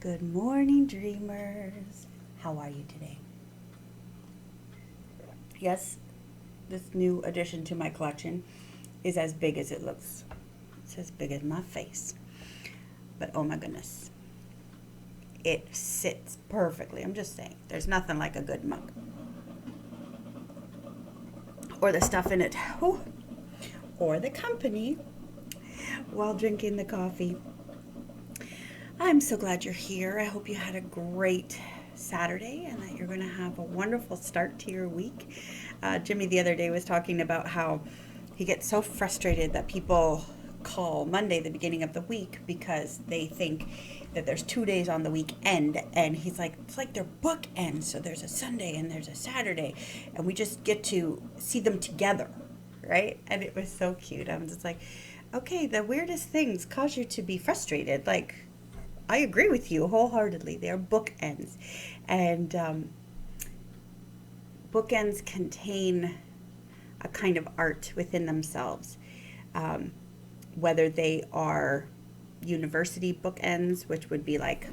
Good morning, dreamers. How are you today? Yes, this new addition to my collection is as big as it looks. It's as big as my face. But oh my goodness, it sits perfectly. I'm just saying, there's nothing like a good mug. Or the stuff in it. Ooh. Or the company while drinking the coffee. I'm so glad you're here. I hope you had a great Saturday and that you're going to have a wonderful start to your week. Jimmy the other day was talking about how he gets so frustrated that people call Monday the beginning of the week because they think that there's 2 days on the weekend, and he's like, it's like they're bookends. So there's a Sunday and there's a Saturday, and we just get to see them together, right? And it was so cute. I'm just like, okay, the weirdest things cause you to be frustrated. Like, I agree with you wholeheartedly. They're bookends. And bookends contain a kind of art within themselves. Um, Whether they are university bookends, which would be like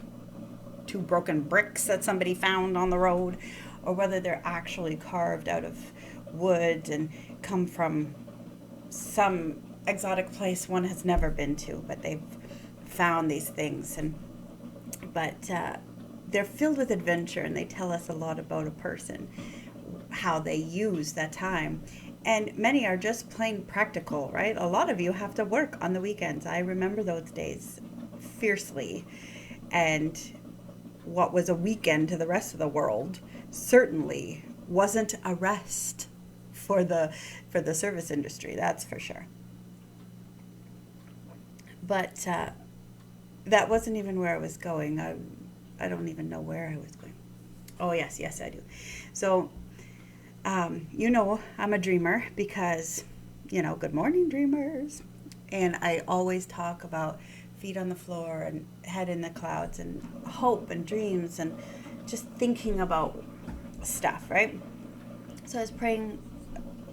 two broken bricks that somebody found on the road, or whether they're actually carved out of wood and come from some exotic place one has never been to, but they've found these things. But they're filled with adventure, and they tell us a lot about a person, how they use that time. And many are just plain practical, right? A lot of you have to work on the weekends. I remember those days fiercely. And what was a weekend to the rest of the world certainly wasn't a rest for the service industry, that's for sure. But that wasn't even where I was going. I don't even know where I was going. Oh, yes, yes, I do. So, I'm a dreamer because, good morning, dreamers. And I always talk about feet on the floor and head in the clouds and hope and dreams and just thinking about stuff, right? So I was praying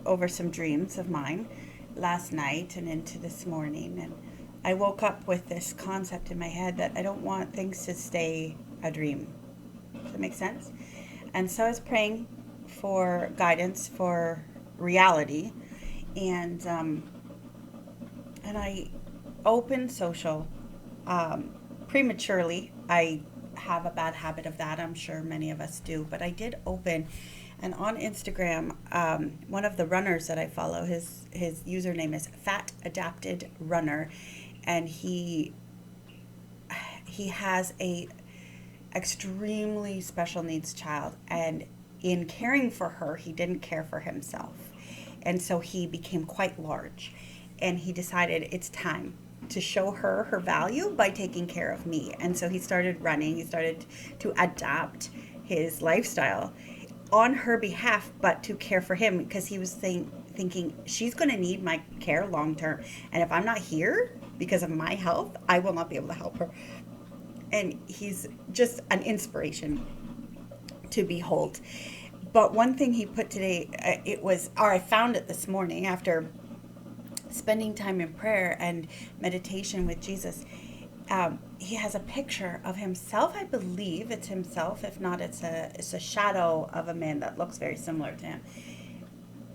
over some dreams of mine last night and into this morning. And I woke up with this concept in my head that I don't want things to stay a dream. Does that make sense? And so I was praying for guidance for reality, and and I opened social prematurely. I have a bad habit of that. I'm sure many of us do, but I did open. And on Instagram, one of the runners that I follow, his username is Fat Adapted Runner, and he has a extremely special needs child, and in caring for her, he didn't care for himself. And so he became quite large. And he decided it's time to show her her value by taking care of me. And so he started running, he started to adapt his lifestyle on her behalf, but to care for him because he was thinking she's going to need my care long term. And if I'm not here because of my health, I will not be able to help her. And he's just an inspiration to behold. But one thing he put today, or I found it this morning after spending time in prayer and meditation with Jesus. He has a picture of himself. I believe it's himself. If not, it's a shadow of a man that looks very similar to him,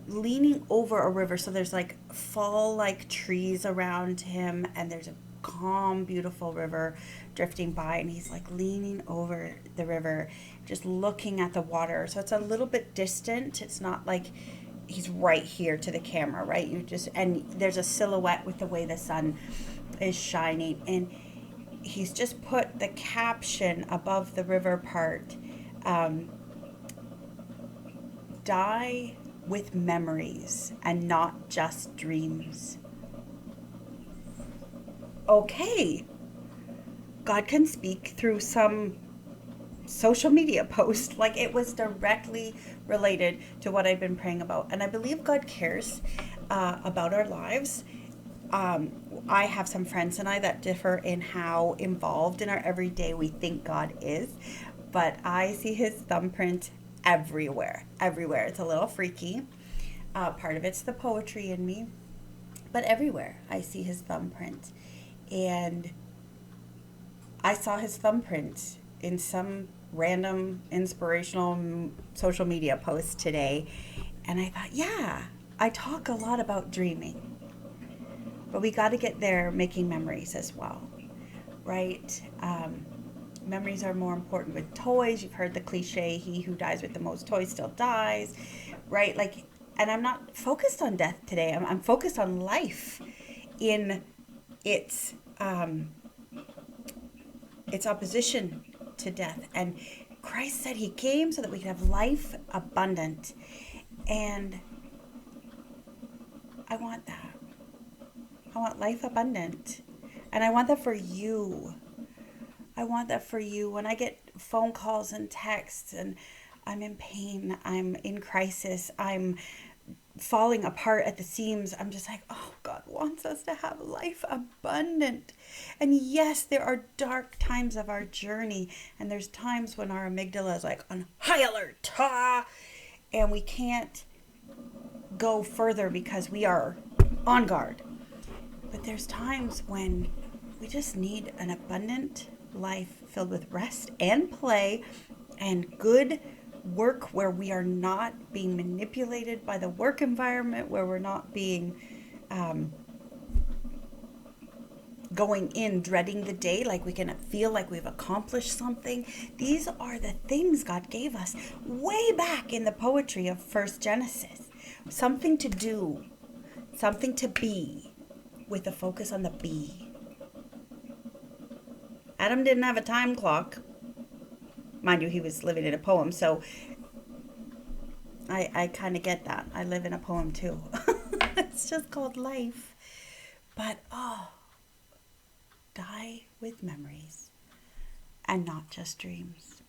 leaning over a river. So there's like fall like trees around him, and there's a calm, beautiful river drifting by, and he's like leaning over the river, just looking at the water. So it's a little bit distant. It's not like he's right here to the camera, right? And there's a silhouette with the way the sun is shining, and he's just put the caption above the river part, um, die with memories and not just dreams. Okay, God can speak through some social media post. Like, it was directly related to what I've been praying about. And I believe God cares about our lives. I have some friends and I that differ in how involved in our everyday we think God is. But I see his thumbprint everywhere. Everywhere. It's a little freaky. Part of it's the poetry in me. But everywhere I see his thumbprint. And I saw his thumbprint in some random inspirational social media post today, and I thought, yeah, I talk a lot about dreaming, but we got to get there making memories as well, right? Memories are more important with toys. You've heard the cliche, he who dies with the most toys still dies, right? Like, and I'm not focused on death today. I'm focused on life in its opposition to death. And Christ said he came so that we could have life abundant. And I want that. I want life abundant. And I want that for you. I want that for you. When I get phone calls and texts and I'm in pain, I'm in crisis, I'm falling apart at the seams, I'm just like, oh, God wants us to have life abundant. And yes, there are dark times of our journey, and there's times when our amygdala is like on high alert, and we can't go further because we are on guard. But there's times when we just need an abundant life filled with rest and play and good work, where we are not being manipulated by the work environment, where we're not being going in dreading the day, like we can feel like we've accomplished something. These are the things God gave us way back in the poetry of First Genesis. Something to do, something to be, with a focus on the be. Adam didn't have a time clock. Mind you, he was living in a poem, so I kind of get that. I live in a poem too. It's just called life. But, die with memories and not just dreams.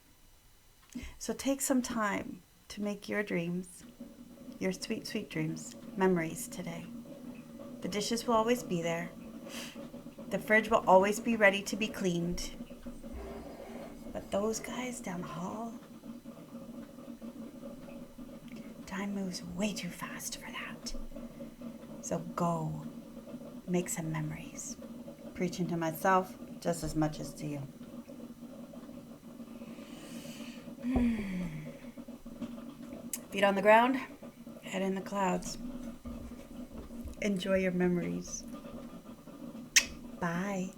So take some time to make your dreams, your sweet, sweet dreams, memories today. The dishes will always be there. The fridge will always be ready to be cleaned. But those guys down the hall, time moves way too fast for that. So go, make some memories. Preaching to myself just as much as to you. Feet on the ground, head in the clouds. Enjoy your memories. Bye.